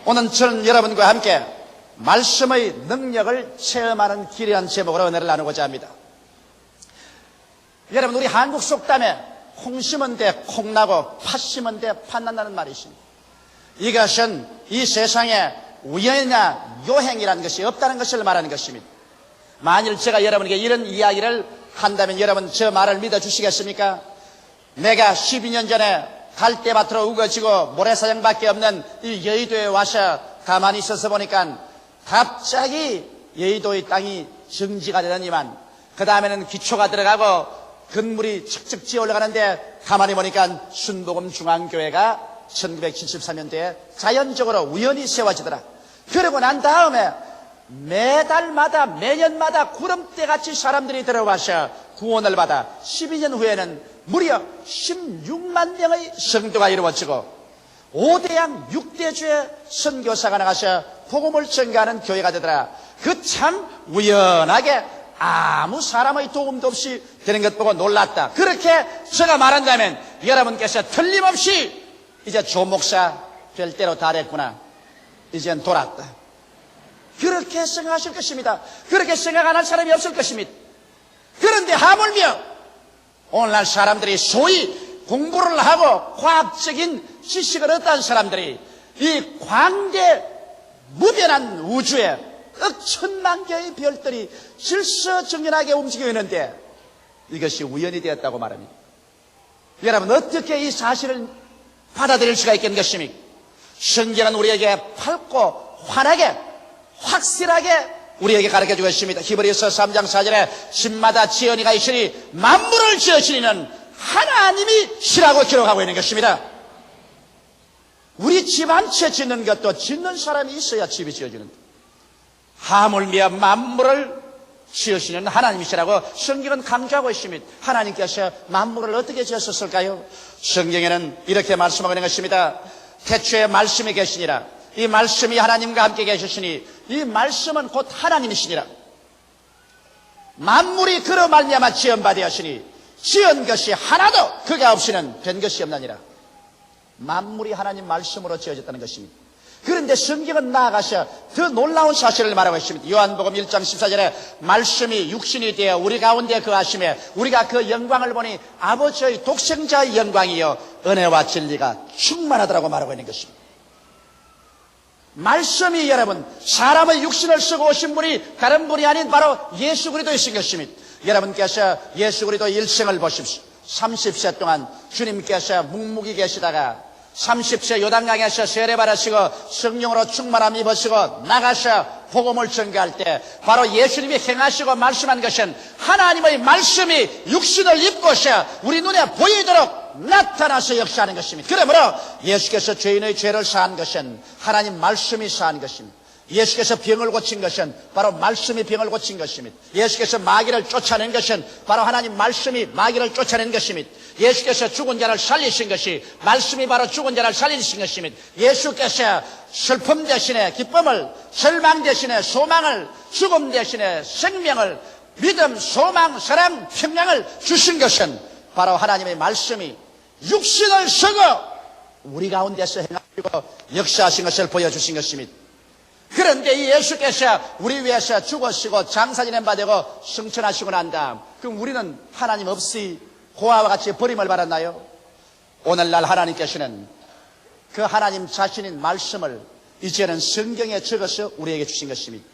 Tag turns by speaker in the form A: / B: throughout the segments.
A: 오늘 저는 여러분과 함께 말씀의 능력을 체험하는 길이라는 제목으로 은혜를 나누고자 합니다. 여러분, 우리 한국 속담에 콩 심은 데 콩 나고 팥 심은 데 팥 난다는 말이 있습니다. 이것은 이 세상에 우연이나 요행이라는 것이 없다는 것을 말하는 것입니다. 만일 제가 여러분에게 이런 이야기를 한다면 여러분 저 말을 믿어주시겠습니까? 내가 12년 전에 갈대밭으로 우거지고 모래사장밖에 없는 이 여의도에 와서 가만히 있어서 보니까 갑자기 여의도의 땅이 정지가 되더니만 그 다음에는 기초가 들어가고 건물이 척척 지어 올라가는데 가만히 보니까 순복음중앙교회가 1973년도에 자연적으로 우연히 세워지더라. 그러고 난 다음에 매달마다 매년마다 구름대같이 사람들이 들어와서 구원을 받아 12년 후에는 무려 16만 명의 성도가 이루어지고 5대양 6대주의 선교사가 나가서 복음을 전가하는 교회가 되더라. 그 참 우연하게 아무 사람의 도움도 없이 되는 것 보고 놀랐다. 그렇게 제가 말한다면 여러분께서 틀림없이 이제 조 목사 될 때로 다 됐구나, 이젠 돌았다, 그렇게 생각하실 것입니다. 그렇게 생각 안 할 사람이 없을 것입니다. 그런데 하물며 오늘날 사람들이 소위 공부를 하고 과학적인 지식을 얻은 사람들이 이 광대 무변한 우주에 억천만 개의 별들이 질서정연하게 움직여 있는데 이것이 우연이 되었다고 말합니다. 여러분, 어떻게 이 사실을 받아들일 수가 있겠는 것입니까? 성경은 우리에게 밝고 환하게 확실하게 우리에게 가르쳐주고 있습니다. 히브리서 3장 4절에 집마다 지연이가 있으니 만물을 지으시는 하나님이시라고 기록하고 있는 것입니다. 우리 집 한 채 짓는 것도 짓는 사람이 있어야 집이 지어지는데 하물며 만물을 지으시는 하나님이시라고 성경은 강조하고 있습니다. 하나님께서 만물을 어떻게 지었을까요? 성경에는 이렇게 말씀하고 있는 것입니다. 태초에 말씀이 계시니라. 이 말씀이 하나님과 함께 계셨으니 이 말씀은 곧 하나님이시니라. 만물이 그로 말미암아 지은 바 되었으니 지은 것이 하나도 그가 없이는 된 것이 없나니라. 만물이 하나님 말씀으로 지어졌다는 것입니다. 그런데 성경은 나아가서 더 놀라운 사실을 말하고 있습니다. 요한복음 1장 14절에 말씀이 육신이 되어 우리 가운데 거하심에 우리가 그 영광을 보니 아버지의 독생자의 영광이요 은혜와 진리가 충만하더라고 말하고 있는 것입니다. 말씀이 여러분 사람의 육신을 쓰고 오신 분이 다른 분이 아닌 바로 예수 그리스도이신 것입니다. 여러분께서 예수 그리스도 일생을 보십시오. 30세 동안 주님께서 묵묵히 계시다가 30세 요단강에서 세례받으시고 성령으로 충만함 입으시고 나가서 복음을 전가할 때 바로 예수님이 행하시고 말씀한 것은 하나님의 말씀이 육신을 입고서 우리 눈에 보이도록 나타나서 역사하는 것입니다. 그러므로 예수께서 죄인의 죄를 사한 것은 하나님 말씀이 사한 것입니다. 예수께서 병을 고친 것은 바로 말씀이 병을 고친 것입니다. 예수께서 마귀를 쫓아낸 것은 바로 하나님 말씀이 마귀를 쫓아낸 것입니다. 예수께서 죽은 자를 살리신 것이 말씀이 바로 죽은 자를 살리신 것입니다. 예수께서 슬픔 대신에 기쁨을, 절망 대신에 소망을, 죽음 대신에 생명을, 믿음, 소망, 사랑, 평강을 주신 것은 바로 하나님의 말씀이 육신을 쓰고 우리 가운데서 행하시고 역사하신 것을 보여주신 것입니다. 그런데 이 예수께서 우리 위해서 죽으시고 장사 지낸 바 되고 승천하시고 난 다음 그럼 우리는 하나님 없이 고아와 같이 버림을 받았나요? 오늘날 하나님께서는 그 하나님 자신인 말씀을 이제는 성경에 적어서 우리에게 주신 것입니다.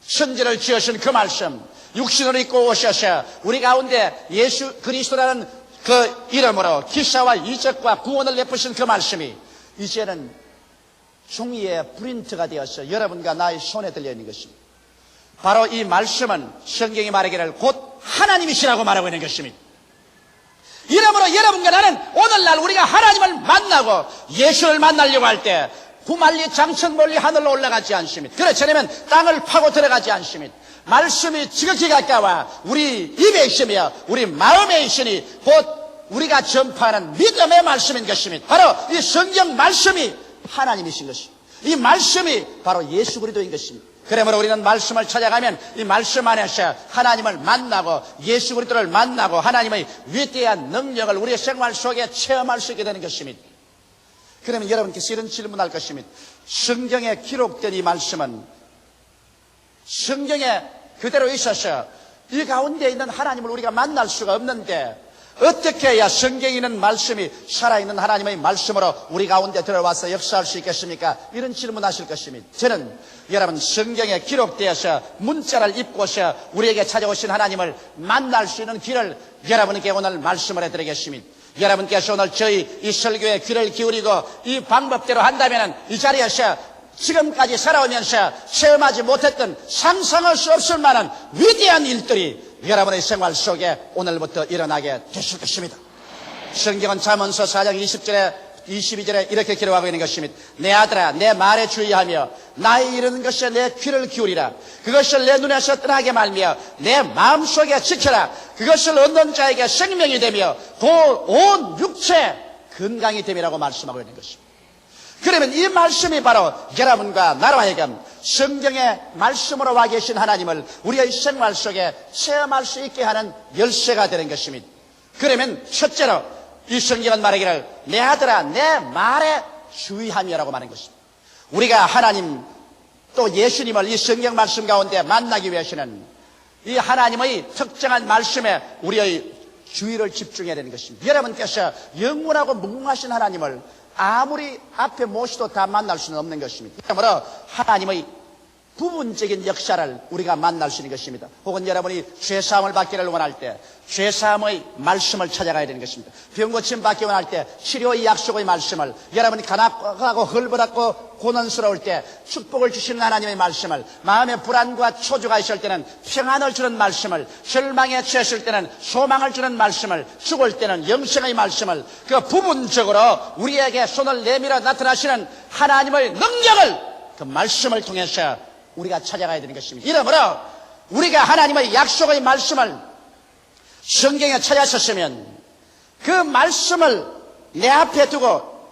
A: 천지를 지으신 그 말씀 육신을 입고 오셔서 우리 가운데 예수 그리스도라는 그 이름으로 기사와 이적과 구원을 베푸신 그 말씀이 이제는 종이에 프린트가 되어서 여러분과 나의 손에 들려있는 것입니다. 바로 이 말씀은 성경이 말하기를 곧 하나님이시라고 말하고 있는 것입니다. 이러므로 여러분과 나는 오늘날 우리가 하나님을 만나고 예수를 만나려고 할 때 구만리 장천 멀리 하늘로 올라가지 않습니다. 그렇지 않으면 땅을 파고 들어가지 않습니다. 말씀이 지극히 가까워 우리 입에 있으며 우리 마음에 있으니 곧 우리가 전파하는 믿음의 말씀인 것입니다. 바로 이 성경 말씀이 하나님이신 것입니다. 이 말씀이 바로 예수 그리스도인 것입니다. 그러므로 우리는 말씀을 찾아가면 이 말씀 안에서 하나님을 만나고 예수 그리스도를 만나고 하나님의 위대한 능력을 우리의 생활 속에 체험할 수 있게 되는 것입니다. 그러면 여러분께서 이런 질문할 것입니다. 성경에 기록된 이 말씀은 성경에 그대로 있어서 이 가운데 있는 하나님을 우리가 만날 수가 없는데 어떻게 해야 성경에 있는 말씀이 살아있는 하나님의 말씀으로 우리 가운데 들어와서 역사할 수 있겠습니까? 이런 질문하실 것입니다. 저는 여러분 성경에 기록되어서 문자를 입고서 우리에게 찾아오신 하나님을 만날 수 있는 길을 여러분께 오늘 말씀을 해드리겠습니다. 여러분께서 오늘 저희 이 설교에 귀를 기울이고 이 방법대로 한다면 이 자리에서 지금까지 살아오면서 체험하지 못했던 상상할 수 없을 만한 위대한 일들이 여러분의 생활 속에 오늘부터 일어나게 되실 것입니다. 성경은 잠언서 4장 20절에 22절에 이렇게 기록하고 있는 것입니다. 내 아들아 내 말에 주의하며 나의 이르는 것에 내 귀를 기울이라. 그것을 내 눈에서 떠나게 말며 내 마음속에 지켜라. 그것을 얻는 자에게 생명이 되며 온 육체 건강이 됨이라고 말씀하고 있는 것입니다. 그러면 이 말씀이 바로 여러분과 나로 하여금 성경의 말씀으로 와 계신 하나님을 우리의 생활 속에 체험할 수 있게 하는 열쇠가 되는 것입니다. 그러면 첫째로 이 성경은 말하기를 내 아들아 내 말에 주의하며라고 말하는 것입니다. 우리가 하나님 또 예수님을 이 성경 말씀 가운데 만나기 위해서는 이 하나님의 특정한 말씀에 우리의 주의를 집중해야 되는 것입니다. 여러분께서 영원하고 무궁하신 하나님을 아무리 앞에 모시도 다 만날 수는 없는 것입니다. 그러므로 하나님의 부분적인 역사를 우리가 만날 수 있는 것입니다. 혹은 여러분이 죄사함을 받기를 원할 때 죄사함의 말씀을 찾아가야 되는 것입니다. 병고침 받기 원할 때 치료의 약속의 말씀을, 여러분이 가난하고 헐벗고 고난스러울 때 축복을 주시는 하나님의 말씀을, 마음에 불안과 초조가 있을 때는 평안을 주는 말씀을, 절망에 처했을 때는 소망을 주는 말씀을, 죽을 때는 영생의 말씀을, 그 부분적으로 우리에게 손을 내밀어 나타나시는 하나님의 능력을 그 말씀을 통해서 우리가 찾아가야 되는 것입니다. 이러므로 우리가 하나님의 약속의 말씀을 성경에 찾았었으면 그 말씀을 내 앞에 두고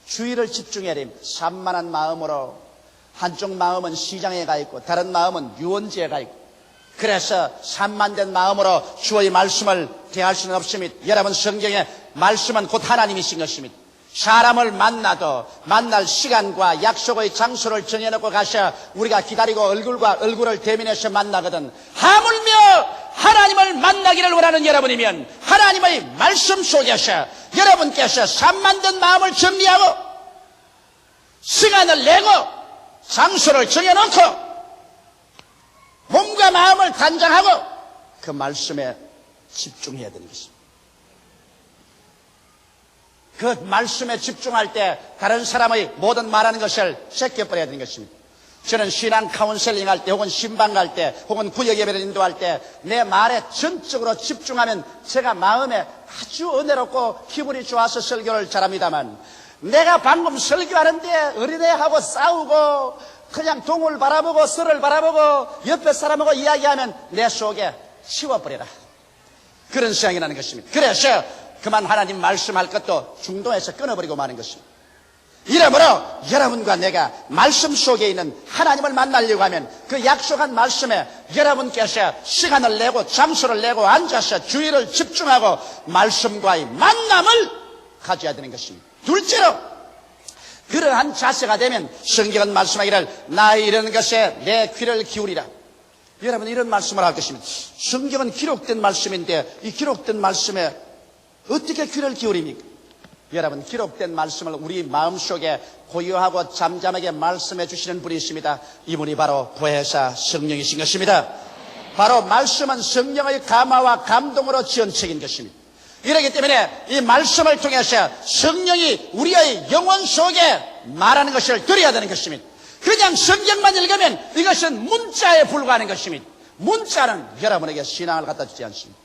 A: 주의를 집중해야 됩니다. 산만한 마음으로, 한쪽 마음은 시장에 가 있고 다른 마음은 유원지에 가 있고, 그래서 산만된 마음으로 주의 말씀을 대할 수는 없습니다. 여러분 성경의 말씀은 곧 하나님이신 것입니다. 사람을 만나도 만날 시간과 약속의 장소를 정해놓고 가셔 우리가 기다리고 얼굴과 얼굴을 대면해서 만나거든, 하물며 하나님을 만나기를 원하는 여러분이면 하나님의 말씀 속에서 여러분께서 산만된 마음을 정리하고 시간을 내고 장소를 정해놓고 몸과 마음을 단장하고 그 말씀에 집중해야 되는 것입니다. 그 말씀에 집중할 때 다른 사람의 모든 말하는 것을 제껴버려야 되는 것입니다. 저는 신앙 카운셀링 할 때 혹은 신방 갈 때 혹은 구역 예배를 인도할 때 내 말에 전적으로 집중하면 제가 마음에 아주 은혜롭고 기분이 좋아서 설교를 잘합니다만, 내가 방금 설교하는데 어린애하고 싸우고 그냥 동을 바라보고 서를 바라보고 옆에 사람하고 이야기하면 내 속에 치워버려라, 그런 생각이 나는 것입니다. 그래서 그만 하나님 말씀할 것도 중도에서 끊어버리고 마는 것입니다. 이러므로 여러분과 내가 말씀 속에 있는 하나님을 만나려고 하면 그 약속한 말씀에 여러분께서 시간을 내고 장소를 내고 앉아서 주의를 집중하고 말씀과의 만남을 가져야 되는 것입니다. 둘째로 그러한 자세가 되면 성경은 말씀하기를 나의 이런 것에 내 귀를 기울이라. 여러분 이런 말씀을 할 것입니다. 성경은 기록된 말씀인데 이 기록된 말씀에 어떻게 귀를 기울입니까? 여러분 기록된 말씀을 우리 마음속에 고요하고 잠잠하게 말씀해 주시는 분이 있습니다. 이분이 바로 보혜사 성령이신 것입니다. 바로 말씀은 성령의 감화와 감동으로 지은 책인 것입니다. 이렇기 때문에 이 말씀을 통해서 성령이 우리의 영혼 속에 말하는 것을 들어야 되는 것입니다. 그냥 성경만 읽으면 이것은 문자에 불과하는 것입니다. 문자는 여러분에게 신앙을 갖다 주지 않습니다.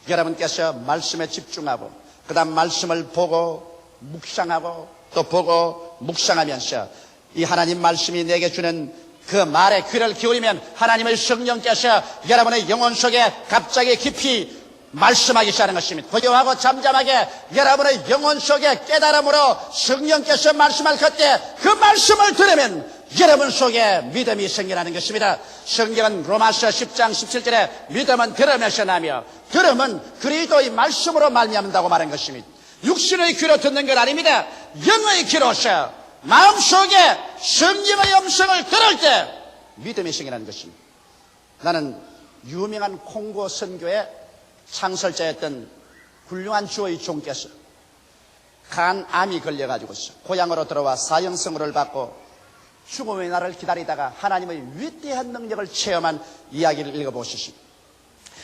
A: 여러분께서 말씀에 집중하고 그 다음 말씀을 보고 묵상하고 또 보고 묵상하면서 이 하나님 말씀이 내게 주는 그 말에 귀를 기울이면 하나님의 성령께서 여러분의 영혼 속에 갑자기 깊이 말씀하기 시작하는 것입니다. 고요하고 잠잠하게 여러분의 영혼 속에 깨달음으로 성령께서 말씀할 그때 그 말씀을 들으면 여러분 속에 믿음이 생겨나는 것입니다. 성경은 로마서 10장 17절에 믿음은 들음에서 나며 들음은 그리스도의 말씀으로 말미암는다고 말한 것입니다. 육신의 귀로 듣는 것 아닙니다. 영의 귀로서 마음속에 성경의 음성을 들을 때 믿음이 생기는 것입니다. 나는 유명한 콩고 선교의 창설자였던 훌륭한 주의 종께서 간암이 걸려가지고서 고향으로 들어와 사형선고를 받고 죽음의 날을 기다리다가 하나님의 위대한 능력을 체험한 이야기를 읽어보셨습니다.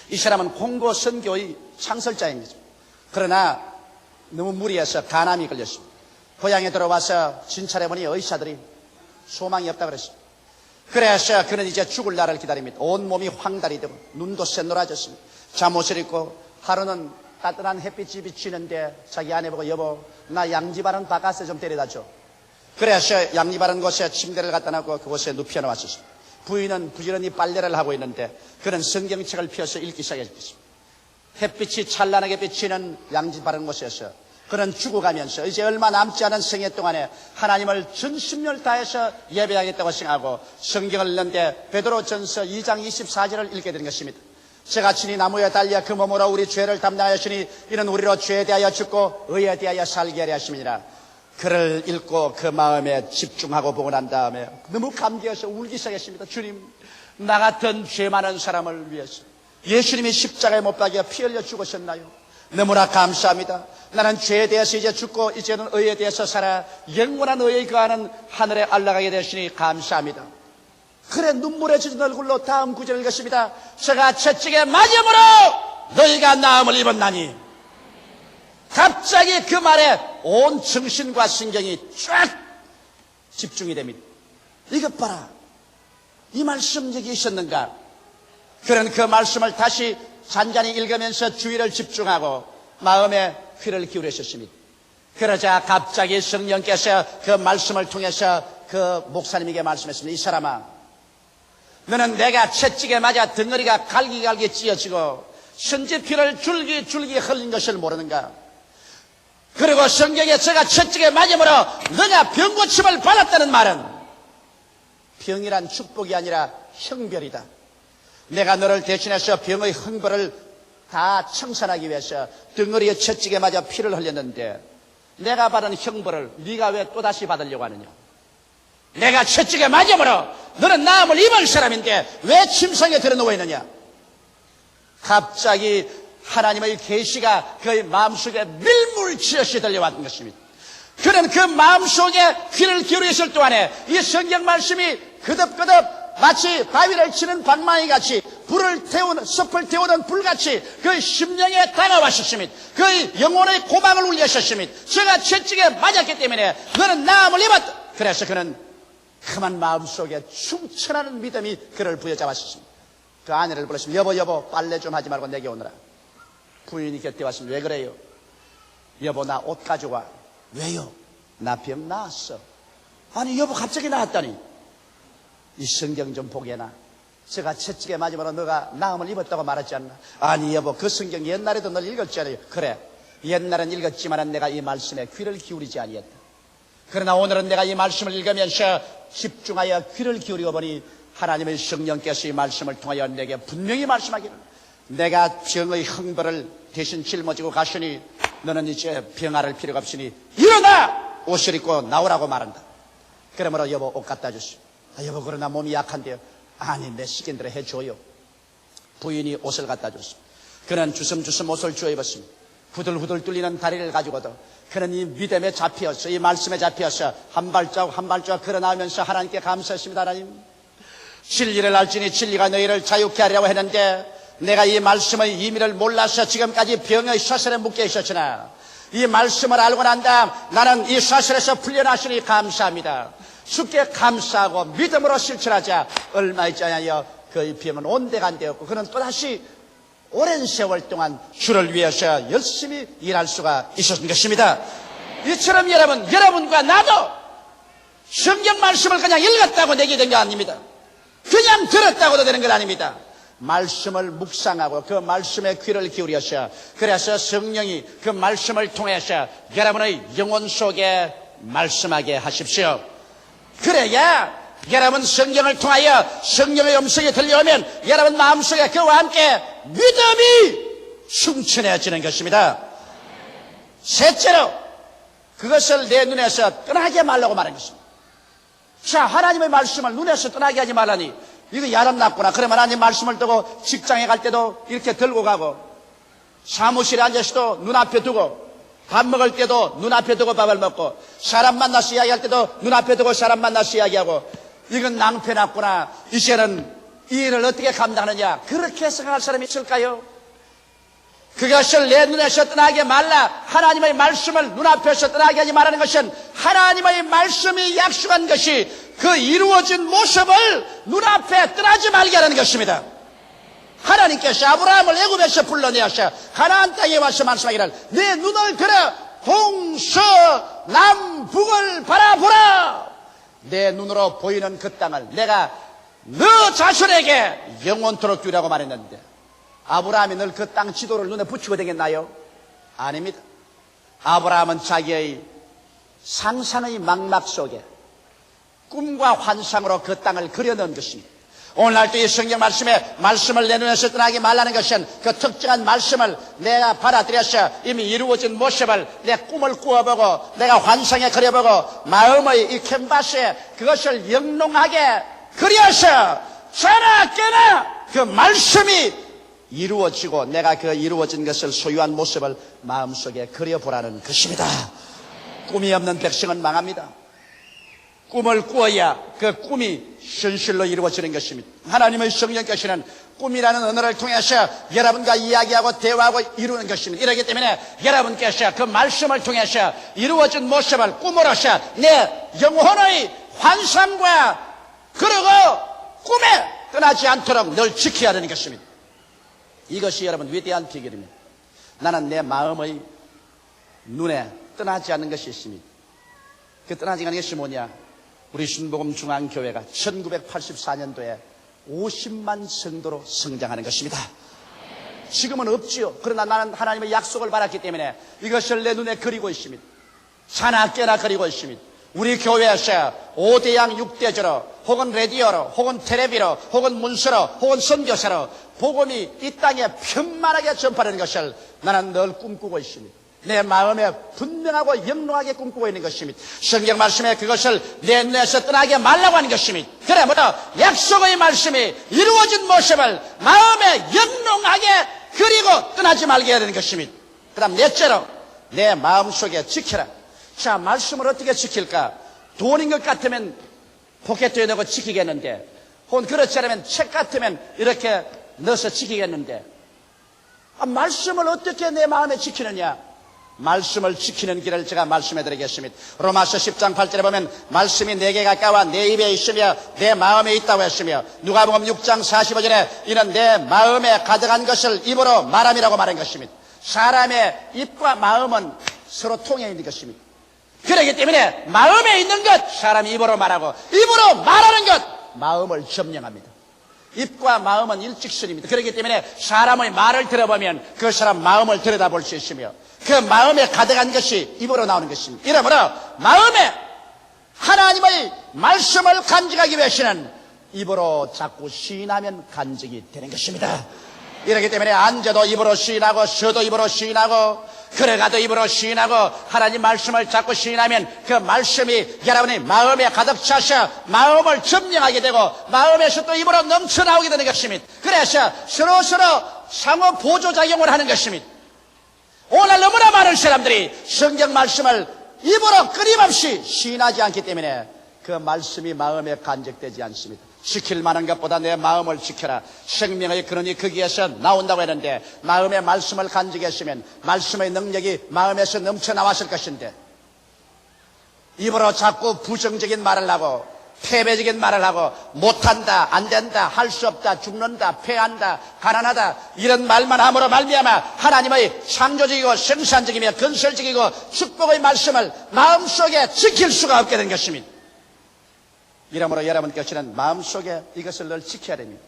A: 이 사람은 콩고 선교의 창설자입니다. 그러나 너무 무리해서 간암이 걸렸습니다. 고향에 들어와서 진찰해보니 의사들이 소망이 없다고 그랬습니다. 그래서 그는 이제 죽을 날을 기다립니다. 온몸이 황달이 되고 눈도 새노라졌습니다. 잠옷을 입고 하루는 따뜻한 햇빛이 비치는데 자기 아내 보고 여보 나 양지바른 바깥에 좀 데려다 줘. 그래서 양지바른 곳에 침대를 갖다 놓고 그곳에 눕혀 놓았습니다. 부인은 부지런히 빨래를 하고 있는데 그는 성경책을 펴서 읽기 시작했습니다. 햇빛이 찬란하게 비치는 양지바른 곳에서 그는 죽어가면서 이제 얼마 남지 않은 생애 동안에 하나님을 전심을 다해서 예배하겠다고 생각하고 성경을 읽는데 베드로전서 2장 24절을 읽게 되는 것입니다. 제가 친히 나무에 달려 그 몸으로 우리 죄를 담당하였으니 이는 우리로 죄에 대하여 죽고 의에 대하여 살게 하려 하심이니라. 그를 읽고 그 마음에 집중하고 보고 난 다음에 너무 감개해서 울기 시작했습니다. 주님, 나 같은 죄 많은 사람을 위해서 예수님이 십자가에 못 박여 피 흘려 죽으셨나요? 너무나 감사합니다. 나는 죄에 대해서 이제 죽고 이제는 의에 대해서 살아 영원한 의에 거하는 하늘에 올라가게 되시니 감사합니다. 그래 눈물에 젖은 얼굴로 다음 구절을 읽었습니다. 제가 채찍에 맞음으로 너희가 나음을 입었나니. 갑자기 그 말에 온 정신과 신경이 쫙 집중이 됩니다. 이것 봐라. 이 말씀 여기 있었는가? 그런 그 말씀을 다시 잔잔히 읽으면서 주의를 집중하고 마음에 귀를 기울이셨습니다. 그러자 갑자기 성령께서 그 말씀을 통해서 그 목사님에게 말씀했습니다. 이 사람아, 너는 내가 채찍에 맞아 덩어리가 갈기갈기 찢어지고 선지피를 줄기 흘린 것을 모르는가? 그리고 성경에 제가 채찍에 맞음으로 너가 병고침을 받았다는 말은 병이란 축복이 아니라 형벌이다. 내가 너를 대신해서 병의 형벌을 다 청산하기 위해서 덩어리에 채찍에 맞아 피를 흘렸는데 내가 받은 형벌을 네가 왜 또다시 받으려고 하느냐? 내가 채찍에 맞음으로 너는 나음을 입을 사람인데 왜 침상에 들어누워 있느냐? 갑자기 하나님의 계시가 그의 마음속에 밀물치듯이 들려왔던 것입니다. 그는 그 마음속에 귀를 기울였을 동안에 이 성경 말씀이 그득그득 마치 바위를 치는 방망이 같이 숲을 태우는 불같이 그 심령에 다가왔었습니다. 그 영혼의 고막을 울렸었습니다. 제가 채찍에 맞았기 때문에 너는 나음을 입었다. 그래서 그는 그만 마음속에 충천하는 믿음이 그를 부여잡았습니다. 그 아내를 불렀습니다. 여보 빨래 좀 하지 말고 내게 오너라. 부인이 곁에 왔습니다. 왜 그래요? 여보 나 옷 가져와. 왜요? 나 병 나았어. 아니 여보 갑자기 나았다니. 이 성경 좀 보게나. 제가 채찍에 맞으므로 너가 나음을 입었다고 말하지 않나? 아니 여보 그 성경 옛날에도 널 읽었잖아요. 그래 옛날엔 읽었지만 내가 이 말씀에 귀를 기울이지 아니했다. 그러나 오늘은 내가 이 말씀을 읽으면서 집중하여 귀를 기울여 보니 하나님의 성령께서 이 말씀을 통하여 내게 분명히 말씀하기를 내가 병의 형벌을 대신 짊어지고 가시니 너는 이제 병 앓을 필요가 없으니 일어나 옷을 입고 나오라고 말한다. 그러므로 여보 옷 갖다 주시오. 여보 그러나 몸이 약한데요. 아니 내 시킨대로 해줘요. 부인이 옷을 갖다 줬습니다. 그는 주섬주섬 옷을 주워 입었습니다. 후들후들 뚫리는 다리를 가지고도 그는 이 믿음에 잡혀서 이 말씀에 잡혀서 한 발자국 한 발자국 걸어나오면서 하나님께 감사했습니다. 하나님 진리를 알지니 진리가 너희를 자유케 하려고 했는데 내가 이 말씀의 의미를 몰라서 지금까지 병의 사슬에 묶여 있었으나 이 말씀을 알고 난 다음 나는 이 사슬에서 풀려나시니 감사합니다. 주께 감사하고 믿음으로 실천하자 얼마 있지 않아요. 그 병은 온데간데였고 그는 또다시 오랜 세월 동안 주를 위해서 열심히 일할 수가 있었던 것입니다. 이처럼 여러분과 나도 성경 말씀을 그냥 읽었다고 되게 된 거 아닙니다. 그냥 들었다고도 되는 건 아닙니다. 말씀을 묵상하고 그 말씀에 귀를 기울여서 그래서 성령이 그 말씀을 통해서 여러분의 영혼 속에 말씀하게 하십시오. 그래야 여러분 성경을 통하여 성령의 음성이 들려오면 여러분 마음속에 그와 함께 믿음이 충천해지는 것입니다. 셋째로 그것을 내 눈에서 떠나게 말라고 말한 것입니다. 자, 하나님의 말씀을 눈에서 떠나게 하지 말라니 이거 야람났구나. 그러면 하나님 말씀을 두고 직장에 갈 때도 이렇게 들고 가고, 사무실에 앉아서도 눈앞에 두고, 밥 먹을 때도 눈앞에 두고 밥을 먹고, 사람 만나서 이야기할 때도 눈앞에 두고 사람 만나서 이야기하고, 이건 낭패났구나. 이제는 이 일을 어떻게 감당하느냐. 그렇게 생각할 사람이 있을까요? 그것을 내 눈에서 떠나게 말라. 하나님의 말씀을 눈앞에서 떠나게 하지 말라는 것은 하나님의 말씀이 약속한 것이 그 이루어진 모습을 눈앞에 떠나지 말게 하는 것입니다. 하나님께서 아브라함을 애굽에서 불러내어서 가나안 땅에 와서 말씀하기를 내 눈을 들어 동서남북을 바라보라. 내 눈으로 보이는 그 땅을 내가 너 자손에게 영원토록 주라고 말했는데, 아브라함이 늘 그 땅 지도를 눈에 붙이고 되겠나요? 아닙니다. 아브라함은 자기의 상상의 망막 속에 꿈과 환상으로 그 땅을 그려놓은 것입니다. 오늘날도 이 성경 말씀을 내 눈에서 떠나게 말라는 것은 그 특정한 말씀을 내가 받아들여서 이미 이루어진 모습을 내 꿈을 꾸어보고 내가 환상에 그려보고 마음의 이 캔버스에 그것을 영롱하게 그려서 자나 깨나 그 말씀이 이루어지고 내가 그 이루어진 것을 소유한 모습을 마음속에 그려보라는 것입니다. 꿈이 없는 백성은 망합니다. 꿈을 꾸어야 그 꿈이 현실로 이루어지는 것입니다. 하나님의 성령께서는 꿈이라는 언어를 통해서 여러분과 이야기하고 대화하고 이루는 것입니다. 이렇기 때문에 여러분께서 그 말씀을 통해서 이루어진 모습을 꿈으로서 내 영혼의 환상과 그리고 꿈에 떠나지 않도록 늘 지켜야 하는 것입니다. 이것이 여러분 위대한 비결입니다. 나는 내 마음의 눈에 떠나지 않는 것이 있습니다. 그 떠나지 않는 것이 뭐냐? 우리 신복음 중앙교회가 1984년도에 50만 성도로 성장하는 것입니다. 지금은 없지요. 그러나 나는 하나님의 약속을 받았기 때문에 이것을 내 눈에 그리고 있습니다. 자나 깨나 그리고 있습니다. 우리 교회에서 5대양 6대조로 혹은 라디오로 혹은 텔레비로 혹은 문서로 혹은 선교사로 복음이 이 땅에 편만하게 전파되는 것을 나는 늘 꿈꾸고 있습니다. 내 마음에 분명하고 영롱하게 꿈꾸고 있는 것입니다. 성경 말씀에 그것을 내 눈에서 떠나게 말라고 하는 것입니다. 그러므로 약속의 말씀이 이루어진 모습을 마음에 영롱하게 그리고 떠나지 말게 해야 되는 것입니다. 그 다음 넷째로 내 마음속에 지켜라. 자, 말씀을 어떻게 지킬까? 돈인 것 같으면 포켓에 넣고 지키겠는데, 혹은 그렇지 않으면 책 같으면 이렇게 넣어서 지키겠는데, 말씀을 어떻게 내 마음에 지키느냐? 말씀을 지키는 길을 제가 말씀해 드리겠습니다. 로마서 10장 8절에 보면 말씀이 내게 가까워 내 입에 있으며 내 마음에 있다고 했으며, 누가복음 6장 45절에 이는 내 마음에 가득한 것을 입으로 말함이라고 말한 것입니다. 사람의 입과 마음은 서로 통해 있는 것입니다. 그렇기 때문에 마음에 있는 것 사람이 입으로 말하고 입으로 말하는 것 마음을 점령합니다. 입과 마음은 일직선입니다. 그렇기 때문에 사람의 말을 들어보면 그 사람 마음을 들여다볼 수 있으며 그 마음에 가득한 것이 입으로 나오는 것입니다. 이러므로 마음에 하나님의 말씀을 간직하기 위해서는 입으로 자꾸 시인하면 간직이 되는 것입니다. 이렇기 때문에 앉아도 입으로 시인하고 서도 입으로 시인하고 걸어가도 입으로 시인하고 하나님 말씀을 자꾸 시인하면 그 말씀이 여러분의 마음에 가득 차서 마음을 점령하게 되고 마음에서 또 입으로 넘쳐나오게 되는 것입니다. 그래서 서로서로 상호 보조작용을 하는 것입니다. 오늘 너무나 많은 사람들이 성경 말씀을 입으로 끊임없이 시인하지 않기 때문에 그 말씀이 마음에 간직되지 않습니다. 지킬 만한 것보다 내 마음을 지켜라. 생명의 근원이 거기에서 나온다고 했는데 마음의 말씀을 간직했으면 말씀의 능력이 마음에서 넘쳐나왔을 것인데 입으로 자꾸 부정적인 말을 하고 패배적인 말을 하고 못한다, 안된다, 할 수 없다, 죽는다, 패한다, 가난하다 이런 말만 함으로 말미암아 하나님의 창조적이고 생산적이며 건설적이고 축복의 말씀을 마음속에 지킬 수가 없게 된 것입니다. 이러므로 여러분께서는 마음속에 이것을 늘 지켜야 됩니다.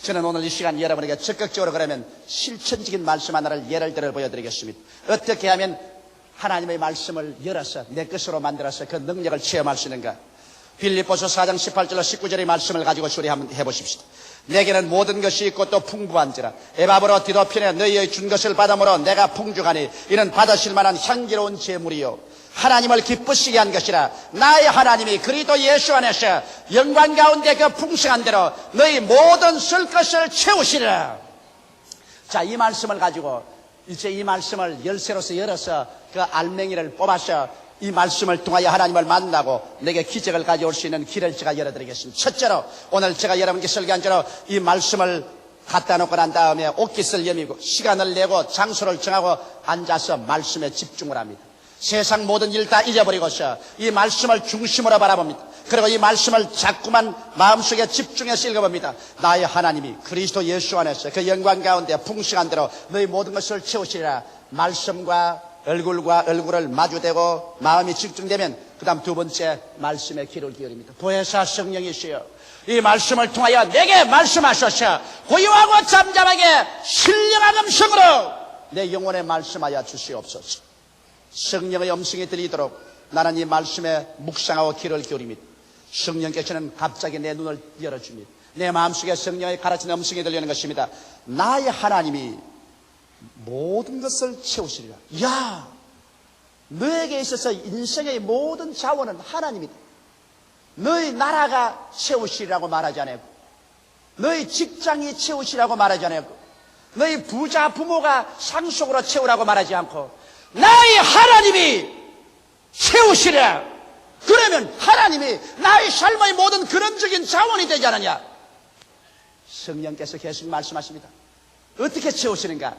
A: 저는 오늘 이 시간 여러분에게 적극적으로 그러면 실천적인 말씀 하나를 예를 들어 보여드리겠습니다. 어떻게 하면 하나님의 말씀을 열어서 내 것으로 만들어서 그 능력을 체험할 수 있는가? 빌립보서 4장 18절로 19절의 말씀을 가지고 수리해 보십시다. 내게는 모든 것이 있고 또 풍부한지라. 에바브로 디도핀에 너희의 준 것을 받음으로 내가 풍족하니 이는 받으실 만한 향기로운 제물이요 하나님을 기쁘시게 한 것이라. 나의 하나님이 그리스도 예수 안에서 영광 가운데 그 풍성한 대로 너희 모든 쓸 것을 채우시리라. 자, 이 말씀을 가지고 이제 이 말씀을 열쇠로서 열어서 그 알맹이를 뽑아서 이 말씀을 통하여 하나님을 만나고 내게 기적을 가져올 수 있는 길을 제가 열어드리겠습니다. 첫째로 오늘 제가 여러분께 설교한 대로 이 말씀을 갖다 놓고 난 다음에 옷깃을 여미고 시간을 내고 장소를 정하고 앉아서 말씀에 집중을 합니다. 세상 모든 일 다 잊어버리고서 이 말씀을 중심으로 바라봅니다. 그리고 이 말씀을 자꾸만 마음속에 집중해서 읽어봅니다. 나의 하나님이 그리스도 예수 안에서 그 영광 가운데 풍성한 대로 너희 모든 것을 채우시리라. 말씀과 얼굴을 마주대고 마음이 집중되면 그 다음 두 번째 말씀에 귀를 기울입니다. 보혜사 성령이시여 이 말씀을 통하여 내게 말씀하소서. 고요하고 잠잠하게 신령한 음성으로 내 영혼에 말씀하여 주시옵소서. 성령의 음성이 들리도록 나는 이 말씀에 묵상하고 귀를 기울입니다. 성령께서는 갑자기 내 눈을 열어줍니다. 내 마음속에 성령의 가르치는 음성이 들리는 것입니다. 나의 하나님이 모든 것을 채우시리라. 야, 너에게 있어서 인생의 모든 자원은 하나님이다. 너희 나라가 채우시리라고 말하지 않았고, 너희 직장이 채우시라고 말하지 않았고, 너희 부자 부모가 상속으로 채우라고 말하지 않고 나의 하나님이 채우시리라. 그러면 하나님이 나의 삶의 모든 근원적인 자원이 되지 않느냐. 성령께서 계속 말씀하십니다. 어떻게 채우시는가?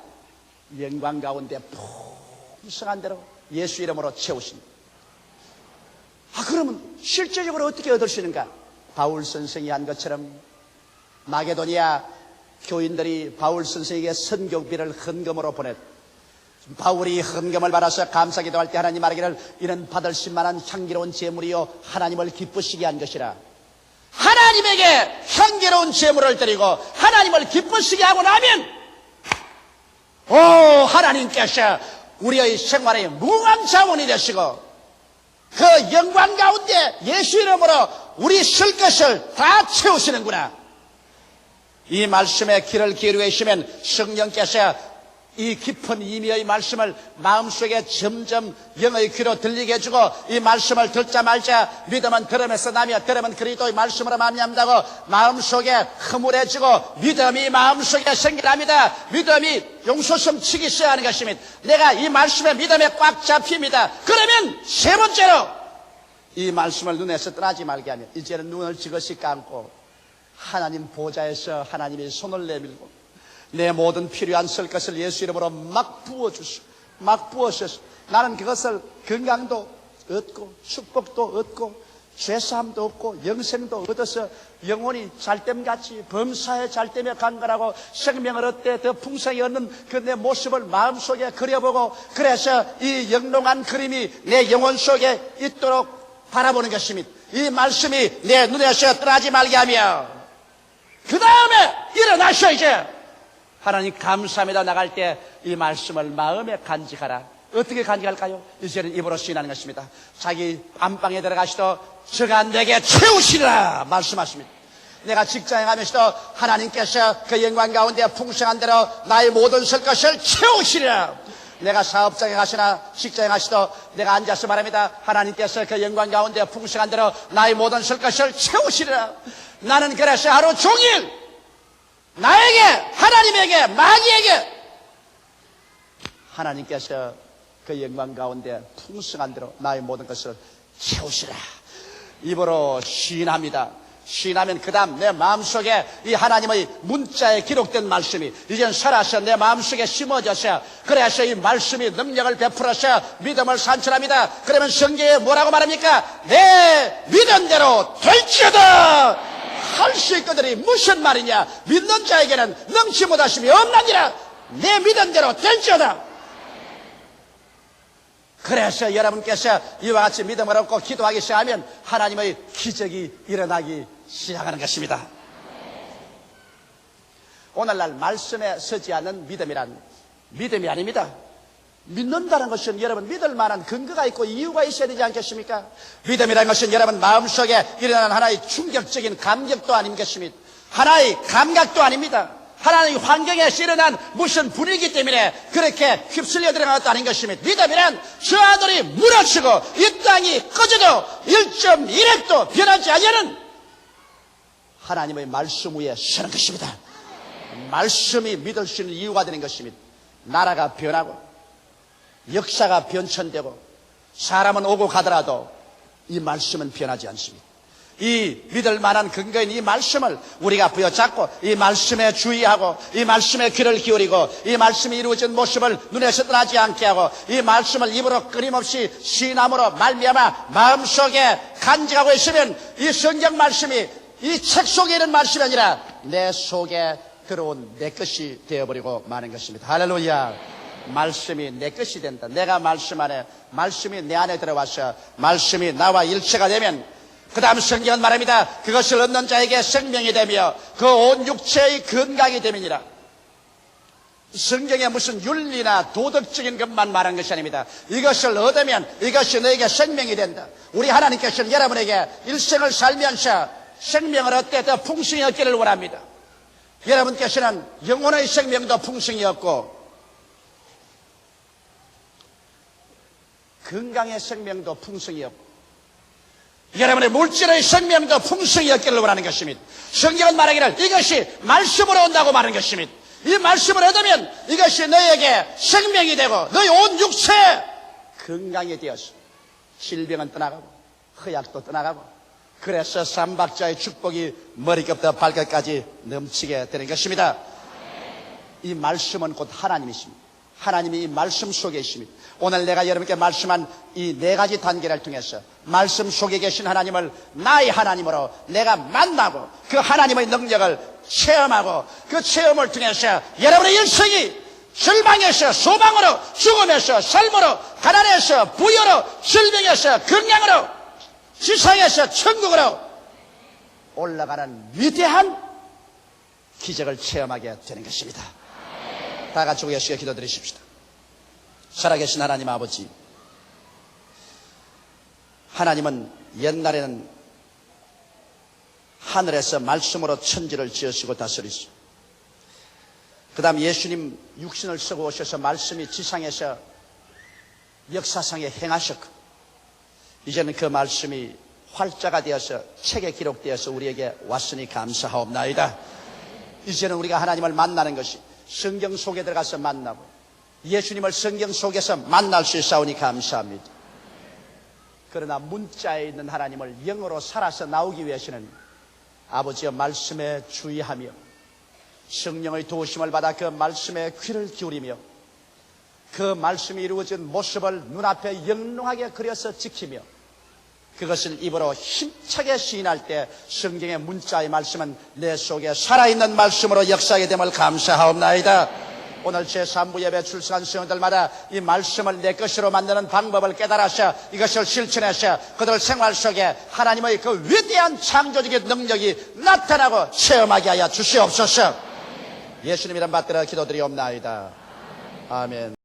A: 영광 가운데 풍성한 대로 예수 이름으로 채우십니다. 그러면 실제적으로 어떻게 얻으시는가? 바울 선생이 한 것처럼 마게도니아 교인들이 바울 선생에게 선교비를 헌금으로 보냈고, 바울이 헌금을 받아서 감사기도할 때 하나님 말하기를 이는 받으실 만한 향기로운 제물이요 하나님을 기쁘시게 한 것이라. 하나님에게 향기로운 제물을 드리고 하나님을 기쁘시게 하고 나면 하나님께서 우리의 생활의 무한 자원이 되시고 그 영광 가운데 예수 이름으로 우리 쓸 것을 다 채우시는구나. 이 말씀에 귀를 기울여 계시면 성령께서 이 깊은 의미의 말씀을 마음속에 점점 영의 귀로 들리게 해주고 이 말씀을 듣자 말자 믿음은 들음에서 나며 들음은 그리스도의 말씀으로 말미암다고 마음속에 흐물해지고 믿음이 마음속에 생겨납니다. 믿음이 용솟음 치기 시작하는 것입니다. 내가 이 말씀에 믿음에 꽉 잡힙니다. 그러면 세 번째로 이 말씀을 눈에서 떠나지 말게 하며 이제는 눈을 지그시 감고 하나님 보좌에서 하나님의 손을 내밀고 내 모든 필요한 쓸 것을 예수 이름으로 막 부어주시고 막 부어주셔서 나는 그것을 건강도 얻고 축복도 얻고 죄사함도 얻고 영생도 얻어서 영혼이 잘됨같이 범사에 잘됨에 간거라고 생명을 얻되 더 풍성히 얻는 그 내 모습을 마음속에 그려보고 그래서 이 영롱한 그림이 내 영혼 속에 있도록 바라보는 것입니다. 이 말씀이 내 눈에서 떠나지 말게 하며 그 다음에 일어나셔. 이제 하나님 감사합니다 나갈 때 이 말씀을 마음에 간직하라. 어떻게 간직할까요? 이제는 입으로 시인하는 것입니다. 자기 안방에 들어가시도 저가 내게 채우시리라 말씀하십니다. 내가 직장에 가면서도 하나님께서 그 영광 가운데 풍성한 대로 나의 모든 쓸 것을 채우시리라. 내가 사업장에 가시나 직장에 가시도 내가 앉아서 말합니다. 하나님께서 그 영광 가운데 풍성한 대로 나의 모든 쓸 것을 채우시리라. 나는 그래서 하루 종일 나에게 하나님에게 마귀에게 하나님께서 그 영광 가운데 풍성한 대로 나의 모든 것을 채우시라. 입으로 시인합니다. 시인하면 그 다음 내 마음속에 이 하나님의 문자에 기록된 말씀이 이젠 살아서 내 마음속에 심어져서 그래서 이 말씀이 능력을 베풀어서 믿음을 산출합니다. 그러면 성경에 뭐라고 말합니까? 내 믿음대로 될지어다 할 수 있거든이 무슨 말이냐? 믿는 자에게는 능치 못하심이 없나니라. 내 믿음대로 될지어다. 그래서 여러분께서 이와 같이 믿음을 얻고 기도하기 시작하면 하나님의 기적이 일어나기 시작하는 것입니다. 오늘날 말씀에 서지 않는 믿음이란 믿음이 아닙니다. 믿는다는 것은 여러분 믿을 만한 근거가 있고 이유가 있어야 되지 않겠습니까? 믿음이라는 것은 여러분 마음속에 일어나는 하나의 충격적인 감격도 아니겠습니까? 하나의 감각도 아닙니다. 하나의 환경에서 일어난 무슨 분위기 때문에 그렇게 휩쓸려 들어간 것도 아닌 것입니다. 믿음이란 저 하늘이 무너지고 이 땅이 꺼져도 1.1핵도 변하지 않는 하나님의 말씀 위에 서는 것입니다. 말씀이 믿을 수 있는 이유가 되는 것입니다. 나라가 변하고 역사가 변천되고 사람은 오고 가더라도 이 말씀은 변하지 않습니다. 이 믿을 만한 근거인 이 말씀을 우리가 부여잡고 이 말씀에 주의하고 이 말씀에 귀를 기울이고 이 말씀이 이루어진 모습을 눈에서 떠나지 않게 하고 이 말씀을 입으로 끊임없이 시인함으로 말미암아 마음속에 간직하고 있으면 이 성경 말씀이 이 책 속에 있는 말씀이 아니라 내 속에 들어온 내 것이 되어버리고 마는 것입니다. 할렐루야. 말씀이 내 것이 된다. 내가 말씀 안에, 말씀이 내 안에 들어와서 말씀이 나와 일체가 되면 그 다음 성경은 말합니다. 그것을 얻는 자에게 생명이 되며 그 온 육체의 건강이 됨이니라. 성경에 무슨 윤리나 도덕적인 것만 말한 것이 아닙니다. 이것을 얻으면 이것이 너에게 생명이 된다. 우리 하나님께서는 여러분에게 일생을 살면서 생명을 얻되 더 풍성히 얻기를 원합니다. 여러분께서는 영혼의 생명도 풍성히 얻고 건강의 생명도 풍성히 얻고 여러분의 물질의 생명도 풍성히 얻기를 원하는 것입니다. 성경은 말하기를 이것이 말씀으로 온다고 말하는 것입니다. 이 말씀을 얻으면 이것이 너에게 생명이 되고 너의 온 육체 건강이 되어서 질병은 떠나가고 허약도 떠나가고 그래서 삼박자의 축복이 머리끝부터 발끝까지 넘치게 되는 것입니다. 이 말씀은 곧 하나님이십니다. 하나님이 이 말씀 속에 있습니다. 오늘 내가 여러분께 말씀한 이 네 가지 단계를 통해서 말씀 속에 계신 하나님을 나의 하나님으로 내가 만나고 그 하나님의 능력을 체험하고 그 체험을 통해서 여러분의 인생이 절망에서 소망으로, 죽음에서 삶으로, 가난에서 부여로, 질병에서 건강으로, 지상에서 천국으로 올라가는 위대한 기적을 체험하게 되는 것입니다. 다 같이 우리 예수께 기도드리십시다. 살아계신 하나님 아버지, 하나님은 옛날에는 하늘에서 말씀으로 천지를 지으시고 다스리시고 그 다음 예수님 육신을 쓰고 오셔서 말씀이 지상에서 역사상에 행하셨고 이제는 그 말씀이 활자가 되어서 책에 기록되어서 우리에게 왔으니 감사하옵나이다. 이제는 우리가 하나님을 만나는 것이 성경 속에 들어가서 만나고 예수님을 성경 속에서 만날 수 있사오니 감사합니다. 그러나 문자에 있는 하나님을 영으로 살아서 나오기 위해서는 아버지의 말씀에 주의하며 성령의 도우심을 받아 그 말씀에 귀를 기울이며 그 말씀이 이루어진 모습을 눈앞에 영롱하게 그려서 지키며 그것을 입으로 힘차게 시인할 때 성경의 문자의 말씀은 내 속에 살아있는 말씀으로 역사하게 됨을 감사하옵나이다. 오늘 제3부 예배 출석한 성도들마다 이 말씀을 내 것으로 만드는 방법을 깨달아서 이것을 실천해서 그들 생활 속에 하나님의 그 위대한 창조적인 능력이 나타나고 체험하게 하여 주시옵소서. 예수님 이름 받들어 기도드리옵나이다. 아멘.